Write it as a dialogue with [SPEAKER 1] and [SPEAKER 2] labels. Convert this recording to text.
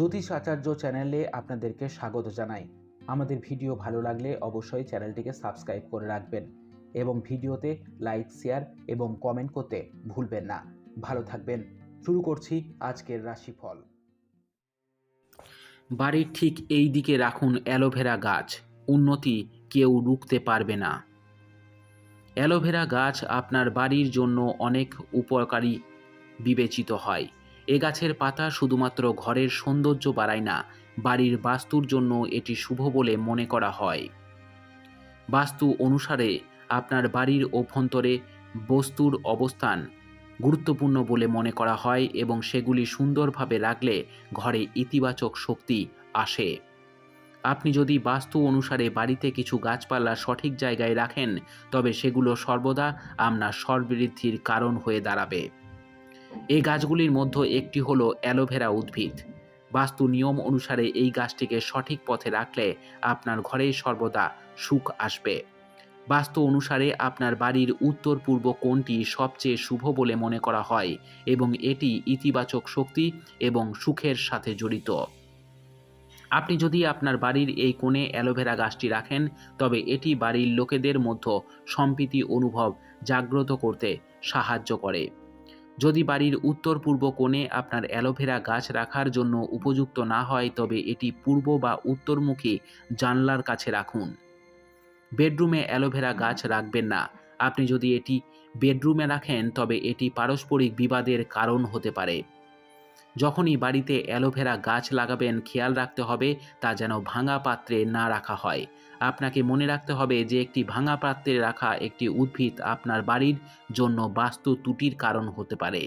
[SPEAKER 1] জ্যোতিষ আচার্য চ্যানেলে আপনাদেরকে স্বাগত জানাই। আমাদের ভিডিও ভালো লাগলে অবশ্যই চ্যানেলটিকে সাবস্ক্রাইব করে রাখবেন এবং ভিডিওতে লাইক, শেয়ার এবং কমেন্ট করতে ভুলবেন না। ভালো থাকবেন। শুরু করছি আজকের রাশিফল।
[SPEAKER 2] বাড়ির ঠিক এই দিকে রাখুন অ্যালোভেরা গাছ, উন্নতি কেউ রুখতে পারবে না। অ্যালোভেরা গাছ আপনার বাড়ির জন্য অনেক উপকারী বিবেচিত হয়। এ গাছের পাতা শুধুমাত্র ঘরের সৌন্দর্য বাড়ায় না, বাড়ির বাস্তুর জন্য এটি শুভ বলে মনে করা হয়। বাস্তু অনুসারে আপনার বাড়ির অভ্যন্তরে বস্তুর অবস্থান গুরুত্বপূর্ণ বলে মনে করা হয় এবং সেগুলি সুন্দরভাবে রাখলে ঘরে ইতিবাচক শক্তি আসে। আপনি যদি বাস্তু অনুসারে বাড়িতে কিছু গাছপালা সঠিক জায়গায় রাখেন, তবে সেগুলো সর্বদা আপনার সমৃদ্ধির কারণ হয়ে দাঁড়াবে। এই গাছগুলির মধ্যে একটি হলো অ্যালোভেরা উদ্ভিদ। বাস্তু নিয়ম অনুসারে এই গাছটিকে সঠিক পথে রাখলে আপনার ঘরে সর্বদা সুখ আসবে। বাস্তু অনুসারে আপনার বাড়ির উত্তর পূর্ব কোণটি সবচেয়ে শুভ বলে মনে করা হয় এবং এটি ইতিবাচক শক্তি এবং সুখের সাথে জড়িত। আপনি যদি আপনার বাড়ির এই কোণে অ্যালোভেরা গাছটি রাখেন, তবে এটি বাড়ির লোকেদের মধ্যে সম্প্রীতি অনুভব জাগ্রত করতে সাহায্য করে। যদি বাড়ির উত্তর পূর্ব কোণে আপনার অ্যালোভেরা গাছ রাখার জন্য উপযুক্ত না হয়, তবে এটি পূর্ব বা উত্তরমুখী জানলার কাছে রাখুন। বেডরুমে অ্যালোভেরা গাছ রাখবেন না। আপনি যদি এটি বেডরুমে রাখেন, তবে এটি পারস্পরিক বিবাদের কারণ হতে পারে। যখনই বাড়িতে অ্যালোভেরা গাছ লাগাবেন, খেয়াল রাখতে হবে তা যেন ভাঙা পাত্রে না রাখা হয়। আপনাকে মনে রাখতে হবে যে একটি ভাঙা পাত্রে রাখা একটি উদ্ভিদ আপনার বাড়ির জন্য বাস্তু ত্রুটির কারণ হতে পারে।